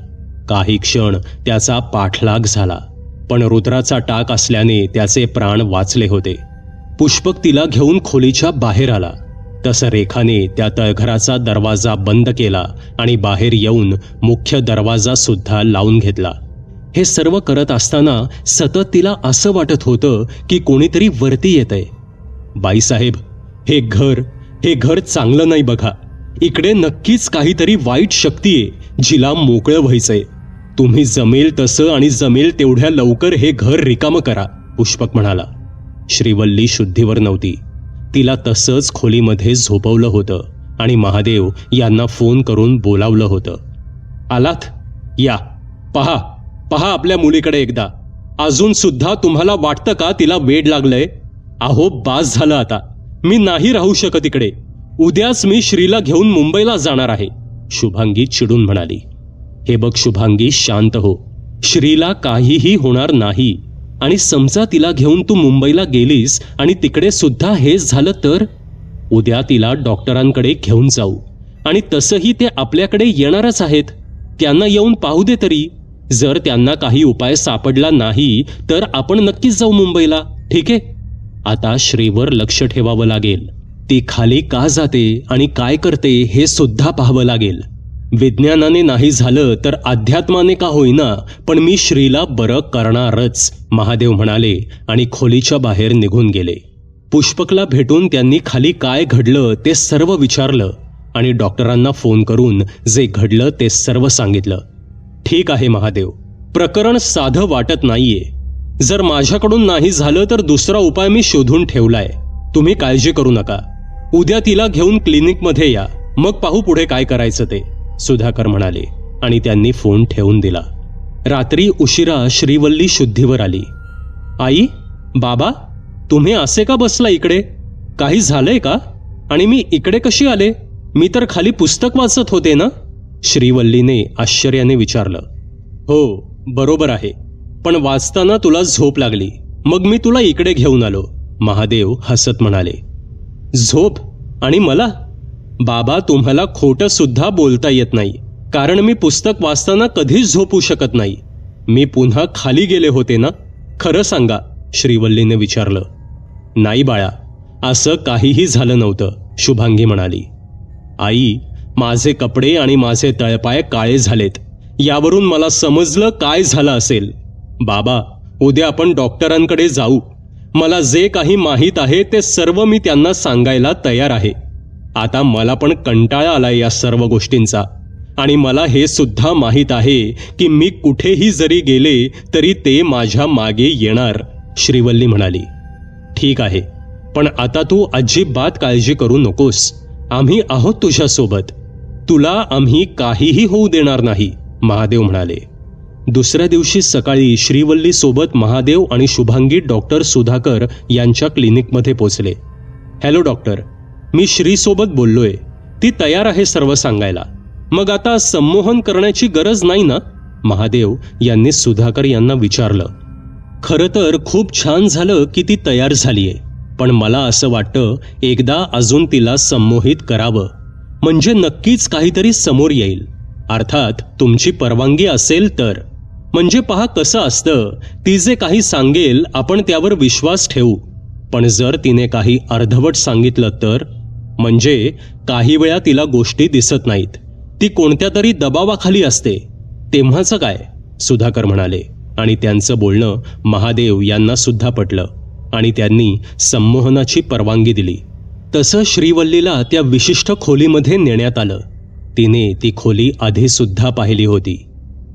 काही क्षण त्याचा पाठलाग झाला, पण रुद्राचा टाक असल्याने त्याचे प्राण वाचले होते. पुष्पक तिला घेऊन खोलीच्या बाहेर आला. तसं रेखाने त्या तळघराचा दरवाजा बंद केला आणि बाहेर येऊन मुख्य दरवाजा सुद्धा लावून घेतला. हे सर्व करत असताना सतत तिला असं वाटत होतं की कोणीतरी वरती येतंय. बाईसाहेब, हे घर चांगलं नाही बघा. इकडे नक्कीच काहीतरी वाईट शक्ती आहे जिला मोकळं व्हायचंय. तुम्ही जमेल तसं आणि जमेल तेवढ्या लवकर हे घर रिकामं करा, पुष्पक म्हणाला. श्रीवल्ली शुद्धीवर नव्हती. तिला तसंच खोलीमध्ये झोपवलं होतं आणि महादेव यांना फोन करून बोलावलं होतं. आलात? या, पहा आपल्या मुलीकडे एकदा. अजून सुद्धा तुम्हाला वाटतं का तिला वेड लागलंय? अहो, बास झालं आता. मी नाही राहू शकत इकडे. उद्याच मी श्रीला घेऊन मुंबईला जाणार आहे, शुभांगी चिडून म्हणाली. हे बघ शुभांगी, शांत हो. श्रीला काहीही होणार नाही. आणि समजा तिला घेऊन तू मुंबईला गेलीस आणि तिकडे सुद्धा हेच झालं तर? उद्या तिला डॉक्टरांकडे घेऊन जाऊ आणि तसंही ते आपल्याकडे येणारच आहेत. त्यांना येऊन पाहू दे तरी. जर त्यांना काही उपाय सापडला नाही तर आपण नक्कीच जाऊ मुंबईला, ठीक आहे? आता श्रीवर लक्ष ठेवावं लागेल. ती खाली का जाते आणि काय करते हे सुद्धा पाहावं लागेल. विज्ञानाने नाही झालं तर अध्यात्माने का होईना, पण मी श्रीला बरं करणारच, महादेव म्हणाले आणि खोलीच्या बाहेर निघून गेले. पुष्पकला भेटून त्यांनी खाली काय घडलं ते सर्व विचारलं आणि डॉक्टरांना फोन करून जे घडलं ते सर्व सांगितलं. ठीक आहे महादेव, प्रकरण साधं वाटत नाहीये. जर माझ्याकडून नाही झालं तर दुसरा उपाय मी शोधून ठेवलाय. तुम्ही काळजी करू नका. उद्या तिला घेऊन क्लिनिकमध्ये या, मग पाहू पुढे काय करायचं ते, सुधाकर म्हणाले आणि त्यांनी फोन ठेवून दिला. रात्री उशिरा श्रीवल्ली शुद्धीवर आली. आई, बाबा, तुम्ही असे का बसला इकडे? काही झालंय का? आणि मी इकडे कशी आले? मी तर खाली पुस्तक वाचत होते ना, श्रीवल्लीने आश्चर्याने विचारलं. हो, बरोबर आहे, पण वाचताना तुला झोप लागली, मग मी तुला इकडे घेऊन आलो, महादेव हसत म्हणाले. झोप? आणि मला? बाबा, तुम्हाला खोटं सुद्धा बोलता येत नाही, कारण मी पुस्तक वाचताना कधीच झोपू शकत नाही. मी पुन्हा खाली गेले होते ना, खरं सांगा, श्रीवल्लीने विचारलं. नाही बाळा, असं काहीही झालं नव्हतं, शुभांगी म्हणाली. आई, माझे कपडे आणि माझे तळपाय काळे झालेत, यावरून मला समजलं काय झालं असेल. बाबा, उद्या आपण डॉक्टरांकडे जाऊ. मला जे काही माहीत आहे ते सर्व मी त्यांना सांगायला तयार आहे. आता मला पण कंटाळा आलाय या सर्व गोष्टींचा, आणि मला हे सुद्धा माहीत आहे की मी कुठेही जरी गेले तरी ते माझ्या मागे येणार, श्रीवल्ली म्हणाली. ठीक आहे, पण आता तू अजिबात काळजी करू नकोस. आम्ही आहोत तुझ्यासोबत. तुला आम्ही काहीही होऊ देणार नाही, महादेव म्हणाले. दुसऱ्या दिवशी सकाळी श्रीवल्ली सोबत महादेव आणि शुभांगी डॉक्टर सुधाकर यांच्या क्लिनिकमध्ये पोचले. हॅलो डॉक्टर, मी श्रीसोबत बोललोय. ती तयार आहे सर्व सांगायला. मग आता संमोहन करण्याची गरज नाही ना, महादेव यांनी सुधाकर यांना विचारलं. खरं तर खूप छान झालं की ती तयार झालीये, पण मला असं वाटतं एकदा अजून तिला संमोहित करावं, म्हणजे नक्कीच काहीतरी समोर येईल. अर्थात तुमची परवानगी असेल तर. म्हणजे पहा कसं असतं, ती जे काही सांगेल आपण त्यावर विश्वास ठेवू, पण जर तिने काही अर्धवट सांगितलं तर? म्हणजे काही वेळा तिला गोष्टी दिसत नाहीत, ती कोणत्या तरी दबावाखाली असते, तेव्हाचं काय, सुधाकर म्हणाले. आणि त्यांचं बोलणं महादेव यांना सुद्धा पटलं आणि त्यांनी संमोहनाची परवानगी दिली. तसं श्रीवल्लीला त्या विशिष्ट खोलीमध्ये नेण्यात आलं. तिने ती खोली आधी सुद्धा पाहिली होती.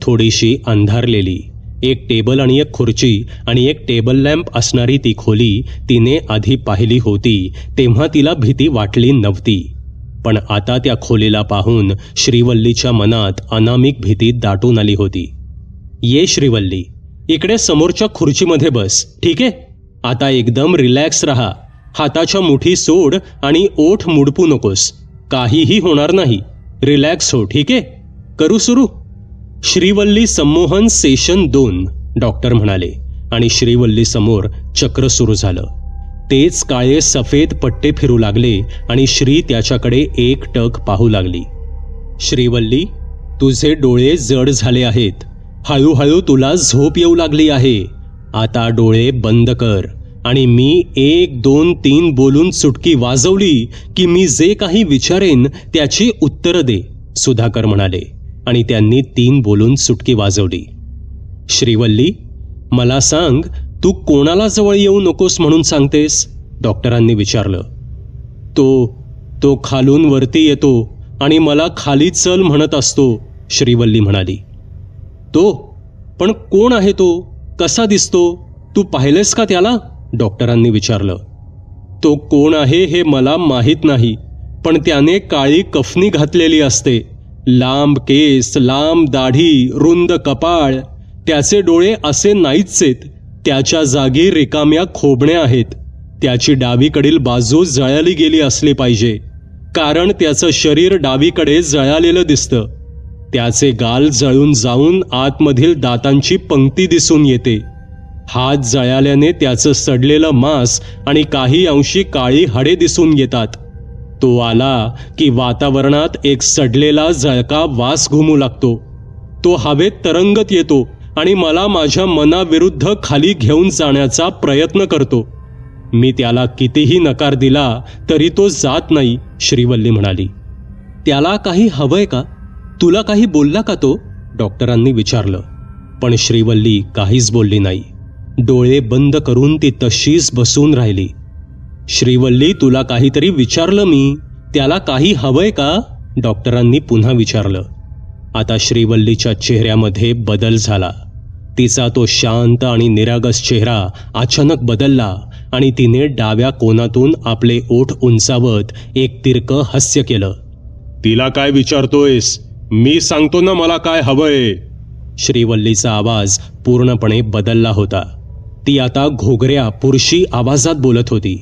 थोडीशी अंधारलेली. एक टेबल आणि एक खुर्ची आणि एक टेबल लॅम्प असणारी ती खोली तिने आधी पाहिली होती तेव्हा तिला भीती वाटली नव्हती. पण आता त्या खोलीला पाहून श्रीवल्लीच्या मनात अनामिक भीती दाटून आली होती. ये श्रीवल्ली, इकडे समोरच्या खुर्चीमध्ये बस, ठीक आहे? आता एकदम रिलॅक्स राहा. हाताच्या मुठी सोड आणि ओठ मुडपू नकोस. काहीही होणार नाही. रिलॅक्स हो, ठीक आहे? करू सुरू? श्रीवल्ली संमोहन सेशन 2, डॉक्टर म्हणाले आणि श्रीवल्ली समोर चक्र सुरू झालं. तेच काळे सफेद पट्टे फिरू लागले आणि श्री त्याच्याकडे एकटक पाहू लागली. श्रीवल्ली, तुझे डोळे जड झाले आहेत. हळूहळू तुला झोप येऊ लागली आहे. आता डोळे बंद कर आणि मी 1, 2, 3 बोलून चुटकी वाजवली की मी जे काही विचारेन त्याची उत्तरं दे, सुधाकर म्हणाले आणि त्यांनी 3 बोलून चुटकी वाजवली. श्रीवल्ली, मला सांग, तू कोणाला जवळ येऊ नकोस म्हणून सांगतेस? डॉक्टरांनी विचारलं. तो खालून वरती येतो आणि मला खाली चल म्हणत असतो, श्रीवल्ली म्हणाली. पण कोण आहे तो? कसा दिसतो? तू पाहिलेस का त्याला? डॉक्टरांनी विचारलं. तो कोण आहे हे मला माहीत नाही, पण त्याने काळी कफनी घातलेली असते. लांब केस, लांब दाढी, रुंद कपाळ. त्याचे डोळे असे नाहीचेत. त्याच्या जागी रिकाम्या खोबण्या आहेत. त्याची डावीकडील बाजू जळाली गेली असली पाहिजे, कारण त्याचं शरीर डावीकडे जळालेलं दिसतं. त्याचे गाल जळून जाऊन आतमधील दातांची पंक्ती दिसून येते. हात जळाल्याने त्याचं सडलेलं मांस आणि काही अंशी काळी हाडे दिसून येतात. तो आला की वातावरणात एक सडलेला जळका वास घुमू लागतो. तो हवेत तरंगत येतो आणि मला माझ्या मनाविरुद्ध खाली घेऊन जाण्याचा प्रयत्न करतो. मी त्याला कितीही नकार दिला तरी तो जात नाही, श्रीवल्ली म्हणाली. त्याला काही हवंय का? तुला काही बोलला का तो? डॉक्टरांनी विचारलं. पण श्रीवल्ली काहीच बोलली नाही. डोळे बंद करून ती तशीच बसून राहिली. श्रीवल्ली, तुला काहीतरी विचारलं मी. त्याला काही हवंय का? डॉक्टरांनी पुन्हा विचारलं. आता श्रीवल्लीच्या चेहऱ्यामध्ये बदल झाला. तिचा तो शांत आणि निरागस चेहरा अचानक बदलला आणि तिने डाव्या कोनातून आपले ओठ उंचावत एक तिरकं हास्य केलं. तिला काय विचारतोयस? मी सांगतो ना मला काय हवंय. श्रीवल्लीचा आवाज पूर्णपणे बदलला होता. ती आता घोगऱ्या पुरुषी आवाजात बोलत होती.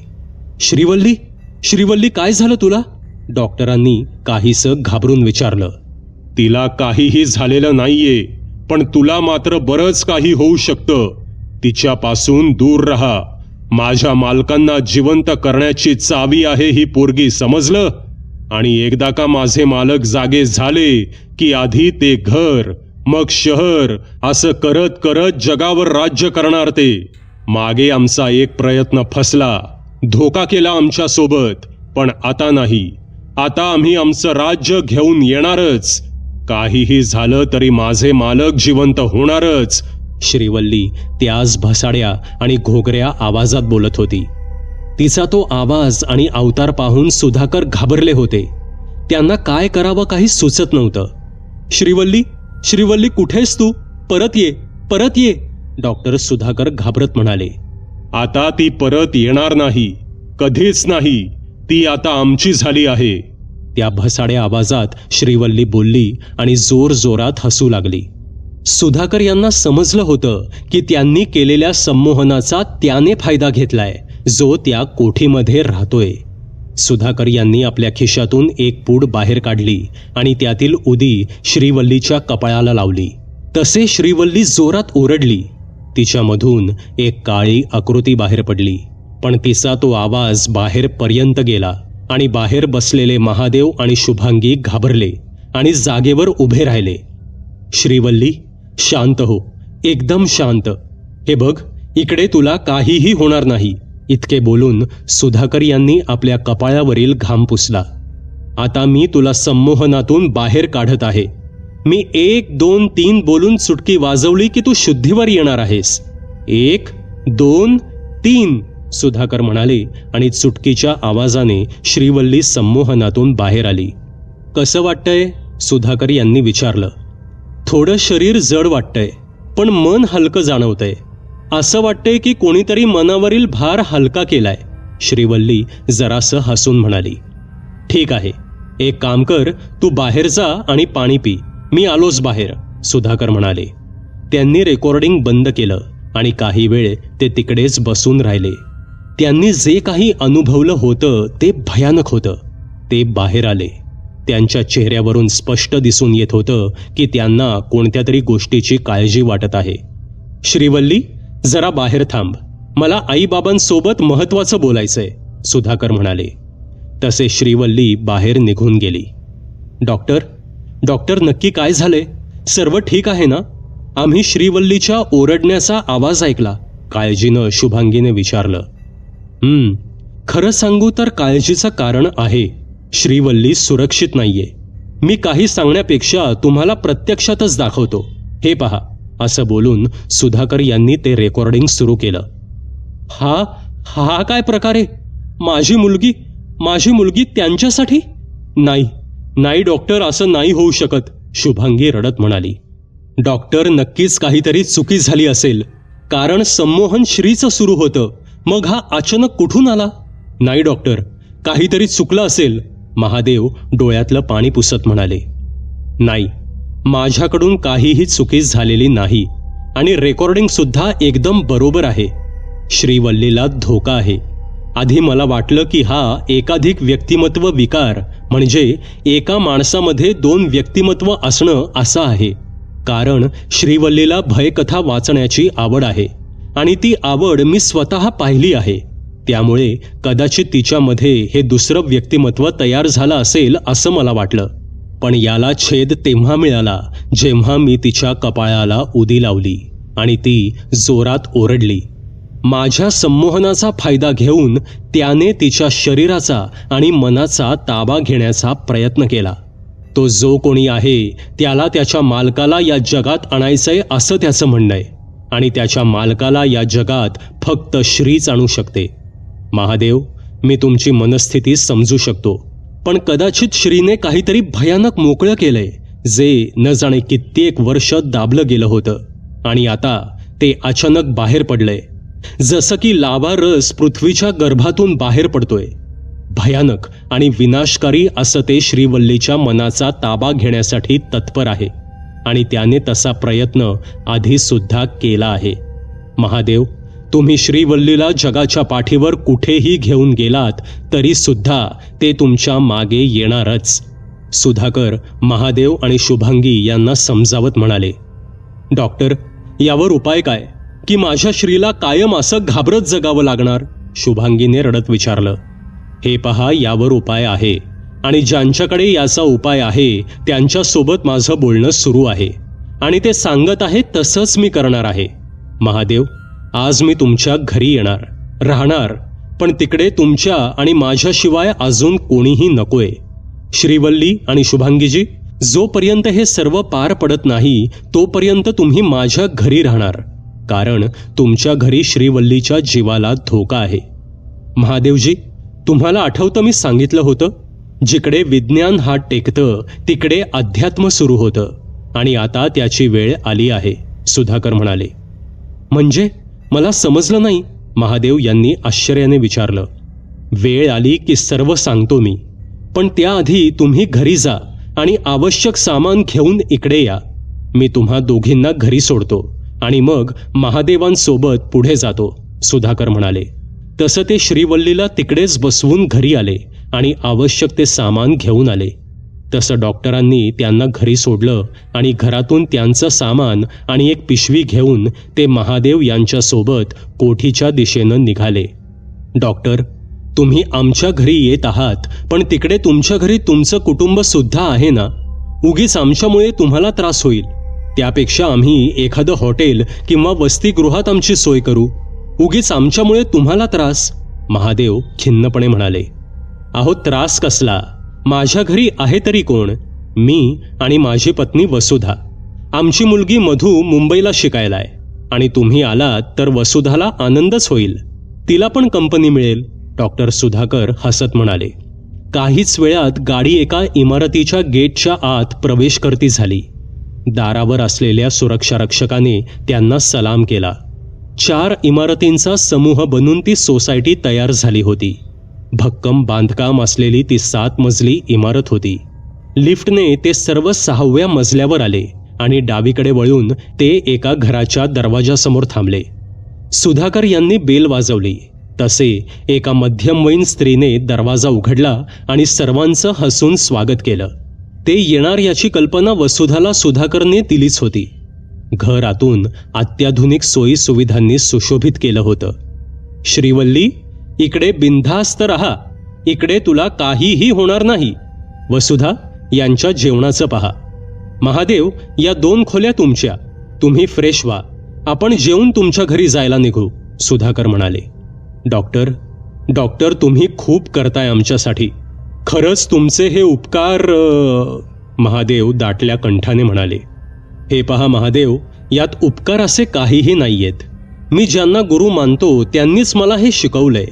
श्रीवल्ली, काय झालं तुला? डॉक्टरांनी काहीसं घाबरून विचारलं. तिला काहीही झालेलं नाहीये, पण तुला मात्र बरंच काही होऊ शकतं. तिच्यापासून दूर राहा. माझ्या मालकांना जिवंत करण्याची चावी आहे ही पोरगी, समजलं? आणि एकदा का माझे मालक जागे झाले की आधी ते घर, मग शहर, असं करत करत जगावर राज्य करणार ते. मागे आमचा एक प्रयत्न फसला. धोका केला आमच्या सोबत, पण आता नाही. आता आम्ही आमचं राज्य घेऊन येणारच. काहीही झालं तरी माझे मालक जिवंत होणारच. श्रीवल्ली त्याच भसाड्या आणि घोगऱ्या आवाजात बोलत होती. तिचा तो आवाज आणि अवतार पाहून सुधाकर घाबरले होते. त्यांना काय करावं काही सुचत नव्हतं. श्रीवल्ली, कुठेस तू? परत ये. डॉक्टर सुधाकर घाबरत म्हणाले. आता ती परत येणार नाही, कधीच नाही. ती आता आमची झाली आहे. त्या भसाड्या आवाजात श्रीवल्ली बोलली आणि जोरजोरात हसू लागली. सुधाकर यांना समजलं होतं की त्यांनी केलेल्या संमोहनाचा त्याने फायदा घेतलाय, जो त्या कोठीमध्ये राहतोय. सुधाकर यांनी आपल्या खिशातून एक पूड बाहेर काढली आणि त्यातील उदी श्रीवल्लीच्या कपाळाला लावली. तसे श्रीवल्ली जोरात ओरडली. तिच्यामधून एक काळी आकृती बाहेर पडली, पण तिचा तो आवाज बाहेरपर्यंत गेला आणि बाहेर बसलेले महादेव आणि शुभांगी घाबरले आणि जागेवर उभे राहिले. श्रीवल्ली, शांत हो, एकदम शांत. हे बघ, इकडे तुला काहीही होणार नाही. इतके बोलून सुधाकर यांनी आपल्या कपाळावरील घाम पुसला. आता मी तुला संमोहनातून बाहेर काढत आहे. मी 1, 2, 3 बोलून चुटकी वाजवली की तू शुद्धीवर येणार आहेस. 1, 2, 3 सुधाकर म्हणाले आणि चुटकीच्या आवाजाने श्रीवल्ली संमोहनातून बाहेर आली. कसं वाटतंय? सुधाकर यांनी विचारलं. थोडं शरीर जड वाटतंय, पण मन हलकं जाणवतंय. असं वाटतंय की कोणीतरी मनावरील भार हलका केलाय. श्रीवल्ली जरासं हसून म्हणाली. ठीक आहे, एक काम कर, तू बाहेर जा आणि पाणी पी. मी आलोच बाहेर, सुधाकर म्हणाले. त्यांनी रेकॉर्डिंग बंद केलं आणि काही वेळ ते तिकडेच बसून राहिले. त्यांनी जे काही अनुभवलं होतं ते भयानक होतं. ते बाहेर आले. त्यांच्या चेहऱ्यावरून स्पष्ट दिसून येत होतं की त्यांना कोणत्या तरी गोष्टीची काळजी वाटत आहे. श्रीवल्ली, जरा बाहेर थांब, मला आईबाबांसोबत महत्वाचं बोलायचंय, सुधाकर म्हणाले. तसे श्रीवल्ली बाहेर निघून गेली. डॉक्टर, नक्की काय झालंय? सर्व ठीक आहे ना? आम्ही श्रीवल्लीच्या ओरडण्याचा आवाज ऐकला, काळजीनं शुभांगीने विचारलं. खरं सांगू तर काळजीचं कारण आहे. श्रीवल्ली सुरक्षित नाहीये. मी काही सांगण्यापेक्षा तुम्हाला प्रत्यक्षातच दाखवतो. हे पहा, असं बोलून सुधाकर यांनी ते रेकॉर्डिंग सुरू केलं. हा काय प्रकारे? माझी मुलगी त्यांच्यासाठी? नाही डॉक्टर, असं नाही होऊ शकत, शुभांगी रडत म्हणाली. डॉक्टर, नक्कीच काहीतरी चुकी झाली असेल, कारण संमोहन श्रीचं सुरू होतं, मग हा अचानक कुठून आला? नाही डॉक्टर, काहीतरी चुकलं असेल, महादेव डोळ्यातलं पाणी पुसत म्हणाले. नाही, माझ्याकडून काहीही चुकी झालेली नाही आणि रेकॉर्डिंग सुद्धा एकदम बरोबर आहे. श्रीवल्लीला धोका आहे. आधी मला वाटलं की हा एकाधिक व्यक्तिमत्व विकार म्हणजे एका माणसामध्ये 2 व्यक्तिमत्व असणं असं आहे. कारण श्रीवल्लीला भयकथा वाचण्याची आवड आहे आणि ती आवड मी स्वतः पाहिली आहे. त्यामुळे कदाचित तिच्यामध्ये हे दुसरं व्यक्तिमत्व तयार झालं असेल असं मला वाटलं. पण याला छेद तेव्हा मिळाला जेव्हा मी तिच्या कपाळाला उदी लावली आणि ती जोरात ओरडली. माझ्या संमोहनाचा फायदा घेऊन त्याने तिच्या शरीराचा आणि मनाचा ताबा घेण्याचा प्रयत्न केला. तो जो कोणी आहे त्याला त्याच्या मालकाला या जगात आणायचंय असं त्याचं म्हणणं आहे आणि त्याच्या मालकाला या जगात फक्त श्रीच आणू शकते. महादेव, मी तुमची मनस्थिती समजू शकतो, पण कदाचित श्रीने काहीतरी भयानक मोकळं केलंय जे न जाणे कित्येक वर्ष दाबलं गेलं होतं आणि आता ते अचानक बाहेर पडलंय, जसं की लावा रस पृथ्वीच्या गर्भातून बाहेर पडतोय. भयानक आणि विनाशकारी असं ते श्रीवल्लीच्या मनाचा ताबा घेण्यासाठी तत्पर आहे आणि त्याने तसा प्रयत्न आधी सुद्धा केला आहे. महादेव, तुम्ही श्रीवल्लीला जगाच्या पाठीवर कुठेही घेऊन गेलात तरी सुद्धा ते तुमच्या मागे येणारच, सुधाकर महादेव आणि शुभांगी यांना समजावत म्हणाले. डॉक्टर, यावर उपाय काय की माझ्या श्रीला कायम असं घाबरत जगावं लागणार? शुभांगीने रडत विचारलं. हे पहा, यावर उपाय आहे आणि ज्यांच्याकडे याचा उपाय आहे त्यांच्यासोबत माझं बोलणं सुरू आहे आणि ते सांगत आहेत तसंच मी करणार आहे. महादेव, आज मी तुमच्या घरी येणार, राहणार, पण तिकडे तुमच्या आणि माझ्याशिवाय अजून कोणीही नकोय. श्रीवल्ली आणि शुभांगीजी, जोपर्यंत हे सर्व पार पडत नाही तोपर्यंत तुम्ही माझ्या घरी राहणार, कारण तुमच्या घरी श्रीवल्लीच्या जीवाला धोका आहे. महादेवजी, तुम्हाला आठवतं मी सांगितलं होतं, जिकडे विज्ञान हात टेकतं तिकडे अध्यात्म सुरू होतं आणि आता त्याची वेळ आली आहे, सुधाकर म्हणाले. म्हणजे मला समजलं नाही, महादेव यांनी आश्चर्याने विचारलं. वेळ आली की सर्व सांगतो मी, पण त्याआधी तुम्ही घरी जा आणि आवश्यक सामान घेऊन इकडे या. मी तुम्हा दोघींना घरी सोडतो आणि मग महादेवांसोबत पुढे जातो, सुधाकर म्हणाले. तसं ते श्रीवल्लीला तिकडेच बसवून घरी आले आणि आवश्यक ते सामान घेऊन आले. तसं डॉक्टरांनी त्यांना घरी सोडलं आणि घरातून त्यांचं सामान आणि एक पिशवी घेऊन ते महादेव यांच्यासोबत कोठीच्या दिशेनं निघाले. डॉक्टर, तुम्ही आमच्या घरी येत आहात, पण तिकडे तुमच्या घरी तुमचं कुटुंब सुद्धा आहे ना. उगीच आमच्यामुळे तुम्हाला त्रास होईल. त्यापेक्षा आम्ही एखादं हॉटेल किंवा वसतिगृहात आमची सोय करू. उगीच आमच्यामुळे तुम्हाला त्रास, महादेव खिन्नपणे म्हणाले. अहो, त्रास कसला? माझ्या घरी आहे तरी कोण? मी आणि माझी पत्नी वसुधा. आमची मुलगी मधू मुंबईला शिकायला आहे आणि तुम्ही आलात तर वसुधाला आनंदच होईल. तिला पण कंपनी मिळेल, डॉक्टर सुधाकर हसत म्हणाले. काहीच वेळात गाडी एका इमारतीच्या गेटच्या आत प्रवेश करती झाली. दारावर असलेल्या सुरक्षारक्षकाने त्यांना सलाम केला. 4 इमारतींचा समूह बनून ती सोसायटी तयार झाली होती. भक्कम बांधकाम असलेली ती 7 मजली इमारत होती. लिफ्टने ते सर्व 6व्या मजल्यावर आले आणि डावीकडे वळून ते एका घराच्या दरवाजासमोर थांबले. सुधाकर यांनी बेल वाजवली तसे एका मध्यमवयीन स्त्रीने दरवाजा उघडला आणि सर्वांचं हसून स्वागत केलं. ते येणार याची कल्पना वसुधाला सुधाकरने दिलीच होती. घर आतून अत्याधुनिक सोयी सुविधांनी सुशोभित केलं होतं. श्रीवल्ली, इकडे बिनधास्त राहा, इकडे तुला काहीही होणार नाही. वसुधा, यांच्या जेवणाचं पहा. महादेव, या 2 खोल्या तुमच्या. तुम्ही फ्रेश व्हा, आपण जेवून तुमच्या घरी जायला निघू, सुधाकर म्हणाले. डॉक्टर, तुम्ही खूप करताय आमच्यासाठी. खरंच तुमचे हे उपकार. महादेव दाटल्या कंठाने म्हणाले. हे पहा महादेव, यात उपकार असे काहीही नाहीयेत. मी ज्यांना गुरु मानतो त्यांनीच मला हे शिकवलंय.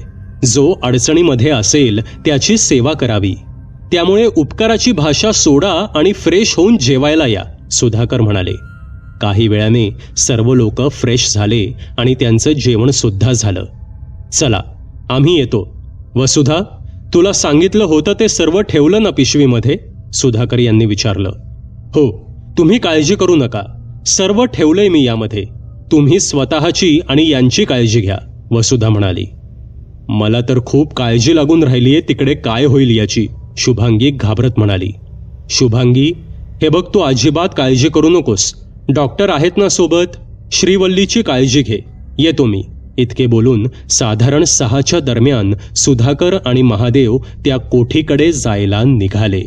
जो अडचणीमध्ये असेल त्याची सेवा करावी. त्यामुळे उपकाराची भाषा सोडा आणि फ्रेश होऊन जेवायला या, सुधाकर म्हणाले. काही वेळाने सर्व लोक फ्रेश झाले आणि त्यांचं जेवण सुद्धा झालं. चला, आम्ही येतो. वसुधा, तुला सांगितलं होतं ते सर्व ठेवलं ना पिशवीमध्ये, सुधाकर यांनी विचारलं. हो, तुम्ही काळजी करू नका, सर्व ठेवलंय मी यामध्ये. तुम्ही स्वतःची आणि यांची काळजी घ्या, वसुधा म्हणाली. मला तर खूप काळजी लागून राहिलीये तिकडे काय होईल याची, शुभांगी घाबरत म्हणाली. शुभांगी, हे बघ, तू अजिबात काळजी करू नकोस. डॉक्टर आहेत ना सोबत. श्रीवल्लीची काळजी घे. येतो मी. इतके बोलून साधारण 6च्या दरम्यान सुधाकर आणि महादेव त्या कोठीकडे जायला निघाले.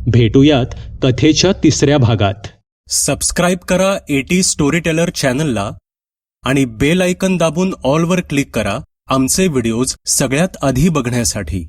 भेटूयात कथेच्या 3ऱ्या भागात. सबस्क्राईब करा AT स्टोरीटेलर चॅनलला आणि बेल आयकन दाबून ऑलवर क्लिक करा आमचे व्हिडिओज सगळ्यात आधी बघण्यासाठी.